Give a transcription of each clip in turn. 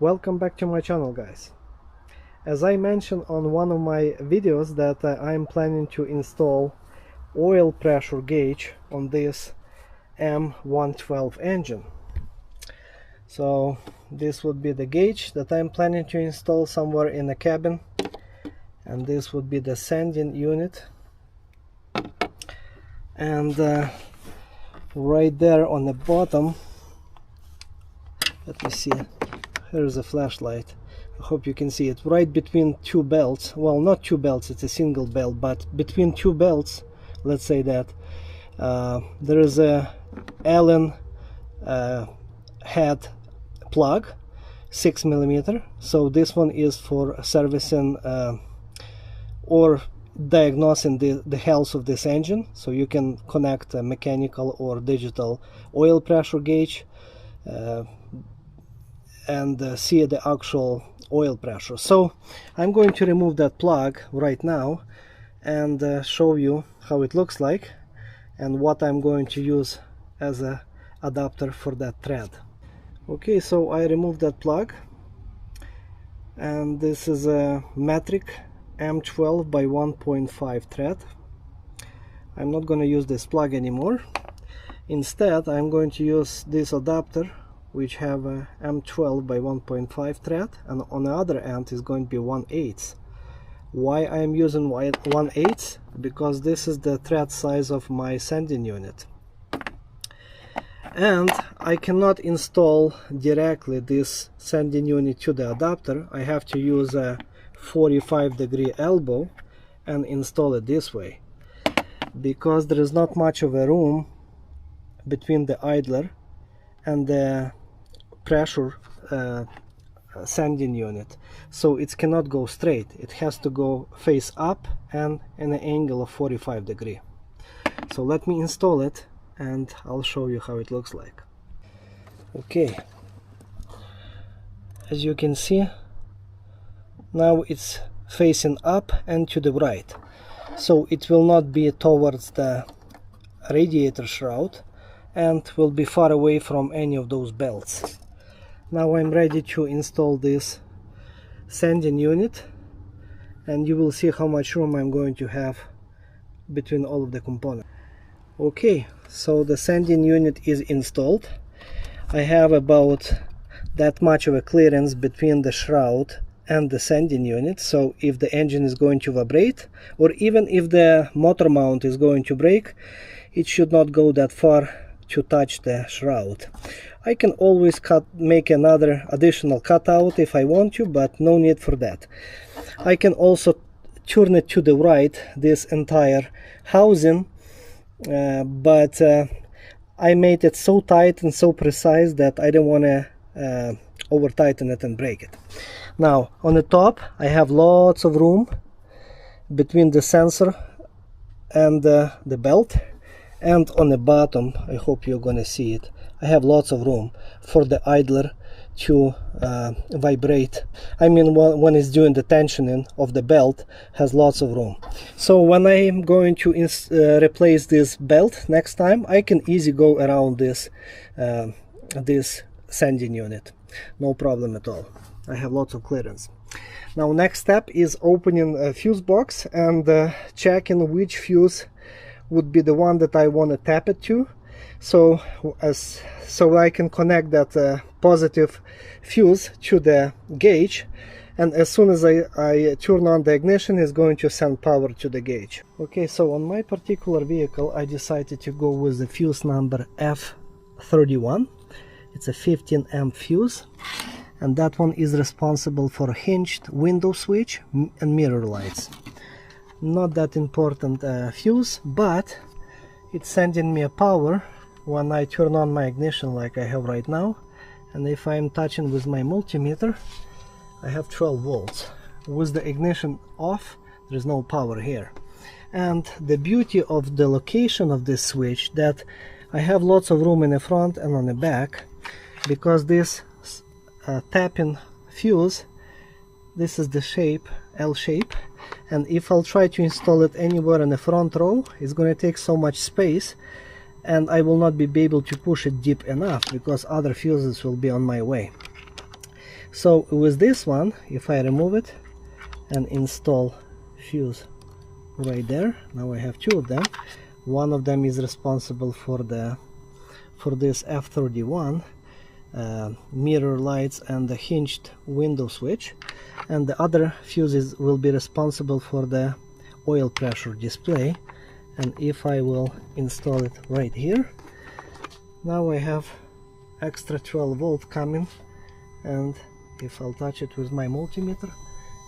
Welcome back to my channel, guys. As I mentioned on one of my videos that I'm planning to install oil pressure gauge on this M112 engine. So this would be the gauge that I'm planning to install somewhere in the cabin, and this would be the sending unit, and right there on the bottom, let me see, here's a flashlight. I hope you can see it. Right between two belts, well, not two belts, it's a single belt, but between two belts, let's say that, there is a Allen head plug, 6mm. So this one is for servicing or diagnosing the health of this engine. So you can connect a mechanical or digital oil pressure gauge and see the actual oil pressure. So I'm going to remove that plug right now and show you how it looks like and what I'm going to use as a adapter for that thread. Okay, so I removed that plug, and this is a metric M12 by 1.5 thread. I'm not going to use this plug anymore. Instead, I'm going to use this adapter, which have a M12 by 1.5 thread, and on the other end is going to be 1/8. Why I'm using 1/8? Because this is the thread size of my sending unit, and I cannot install directly this sending unit to the adapter. I have to use a 45-degree elbow and install it this way, because there is not much of a room between the idler and the pressure sending unit, so it cannot go straight. It has to go face up and in an angle of 45 degrees. So let me install it and I'll show you how it looks like. Okay, as you can see, now it's facing up and to the right, so it will not be towards the radiator shroud and will be far away from any of those belts. Now I'm ready to install this sending unit, and you will see how much room I'm going to have between all of the components. Okay, so the sending unit is installed. I have about that much of a clearance between the shroud and the sending unit, so if the engine is going to vibrate, or even if the motor mount is going to break, it should not go that far to touch the shroud. I can always make another additional cutout if I want to, but no need for that. I can also turn it to the right, this entire housing, but I made it so tight and so precise that I don't want to over tighten it and break it. Now on the top I have lots of room between the sensor and the belt, and on the bottom, I hope you're gonna see it, I have lots of room for the idler to vibrate. I mean, when it's doing the tensioning of the belt, has lots of room. So when I'm going to replace this belt next time, I can easily go around this this sending unit, no problem at all. I have lots of clearance. Now next step is opening a fuse box and checking which fuse would be the one that I want to tap it to, so I can connect that positive fuse to the gauge, and as soon as I turn on the ignition, it's going to send power to the gauge. Okay, so on my particular vehicle I decided to go with the fuse number F31. It's a 15 amp fuse, and that one is responsible for hinged window switch and mirror lights. Not that important fuse, but it's sending me a power when I turn on my ignition like I have right now, and if I'm touching with my multimeter, I have 12 volts. With the ignition off, there is no power here. And the beauty of the location of this switch, that I have lots of room in the front and on the back, because this tapping fuse, this is the shape, L shape, and if I'll try to install it anywhere in the front row, it's going to take so much space and I will not be able to push it deep enough because other fuses will be on my way. So with this one, if I remove it and install fuse right there, now I have two of them. One of them is responsible for this F31 mirror lights and the hinged window switch, and the other fuses will be responsible for the oil pressure display. And if I will install it right here, now I have extra 12 volt coming, and if I'll touch it with my multimeter,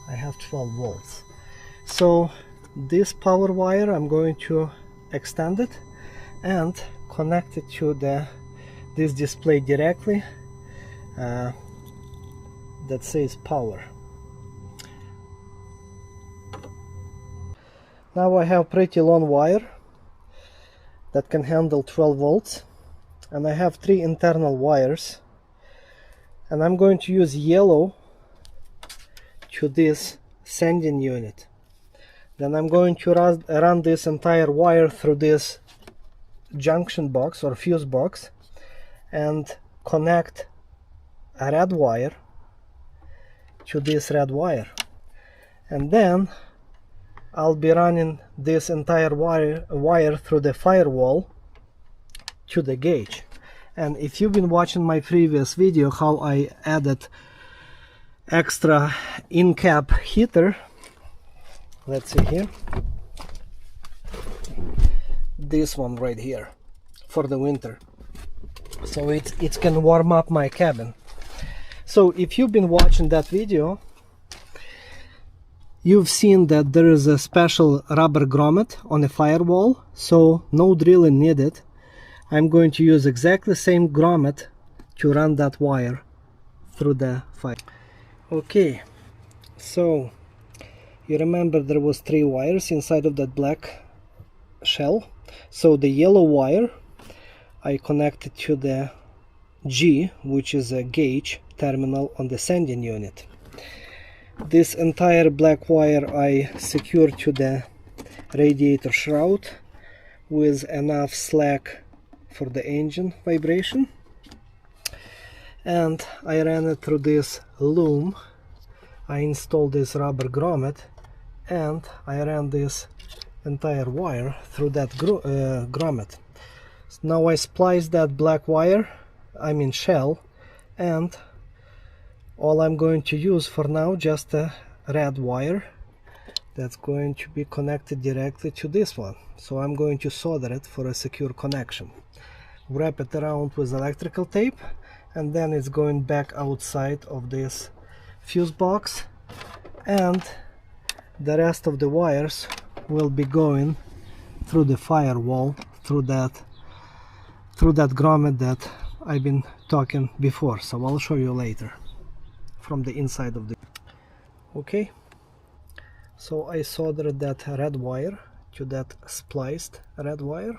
I have 12 volts. So this power wire, I'm going to extend it and connect it to this display directly that says power. Now I have pretty long wire that can handle 12 volts, and I have 3 internal wires, and I'm going to use yellow to this sending unit. Then I'm going to run this entire wire through this junction box or fuse box and connect a red wire to this red wire, and then I'll be running this entire wire through the firewall to the gauge. And if you've been watching my previous video how I added extra in-cap heater, let's see here, this one right here for the winter, so it can warm up my cabin. So if you've been watching that video, you've seen that there is a special rubber grommet on the firewall, so no drilling needed. I'm going to use exactly the same grommet to run that wire through the fire. Okay, so you remember there was 3 wires inside of that black shell. So the yellow wire I connected to the G, which is a gauge terminal on the sending unit. This entire black wire I secured to the radiator shroud with enough slack for the engine vibration, and I ran it through this loom. I installed this rubber grommet and I ran this entire wire through that grommet. Now I spliced that black wire, shell, and all I'm going to use for now just a red wire that's going to be connected directly to this one. So I'm going to solder it for a secure connection. Wrap it around with electrical tape, and then it's going back outside of this fuse box, and the rest of the wires will be going through the firewall, through that grommet that I've been talking before. So I'll show you later from the inside of the... Okay, so I soldered that red wire to that spliced red wire.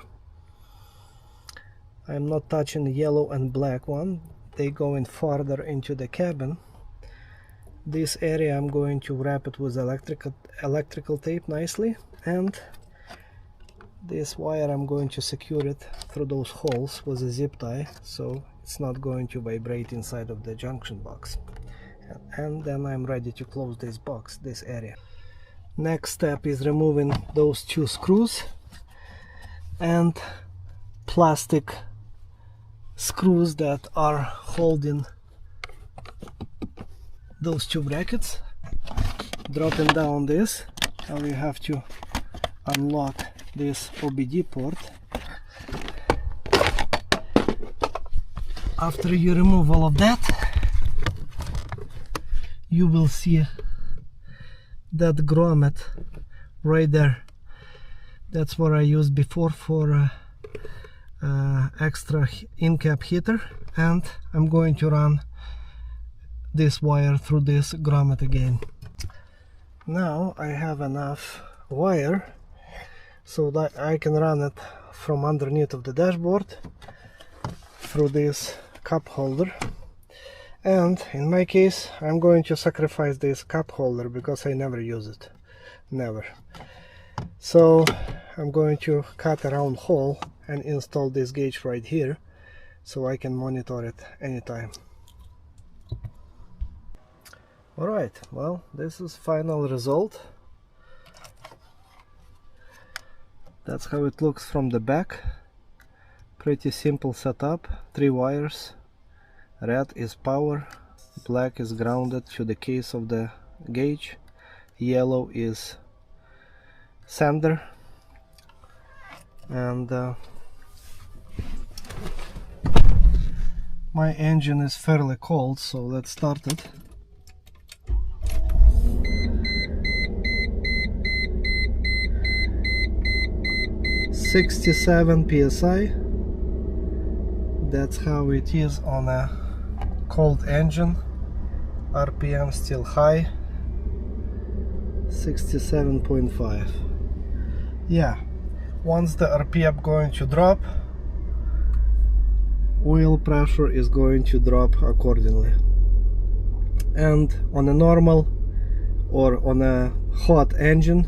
I'm not touching the yellow and black one, they go in farther into the cabin. This area I'm going to wrap it with electrical tape nicely, and this wire I'm going to secure it through those holes with a zip tie, so it's not going to vibrate inside of the junction box. And then I'm ready to close this box, this area. Next step is removing those 2 screws and plastic screws that are holding those 2 brackets. Dropping down this, now you have to unlock this OBD port. After you remove all of that, you will see that grommet right there. That's what I used before for extra in-cap heater, and I'm going to run this wire through this grommet again. Now I have enough wire so that I can run it from underneath of the dashboard through this cup holder, and in my case I'm going to sacrifice this cup holder because I never use it, never. So I'm going to cut a round hole and install this gauge right here so I can monitor it anytime. Alright, well, this is final result. That's how it looks from the back. Pretty simple setup, 3 wires. Red is power, black is grounded to the case of the gauge, yellow is sender, and my engine is fairly cold, so let's start it. .67 psi. That's how it is on a cold engine. RPM still high, 67.5. Yeah, once the RPM going to drop, oil pressure is going to drop accordingly. And on a normal or on a hot engine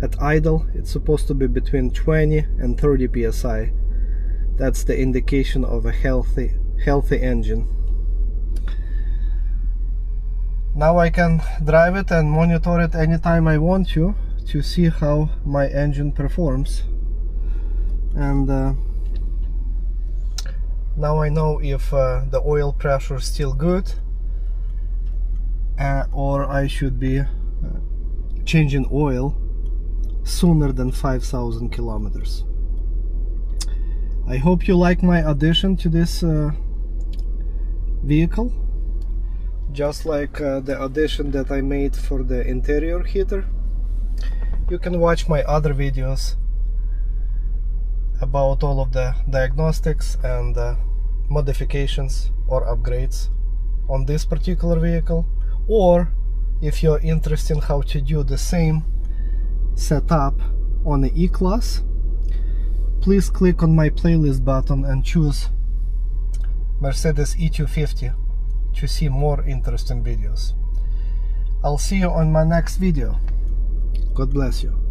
at idle, it's supposed to be between 20 and 30 psi. That's the indication of a healthy engine. Now I can drive it and monitor it anytime I want to see how my engine performs. And now I know if the oil pressure is still good, or I should be changing oil sooner than 5,000 kilometers. I hope you like my addition to this vehicle, just like the addition that I made for the interior heater. You can watch my other videos about all of the diagnostics and modifications or upgrades on this particular vehicle, or if you're interested in how to do the same setup on the E-Class, please click on my playlist button and choose Mercedes E250 to see more interesting videos. I'll see you on my next video. God bless you.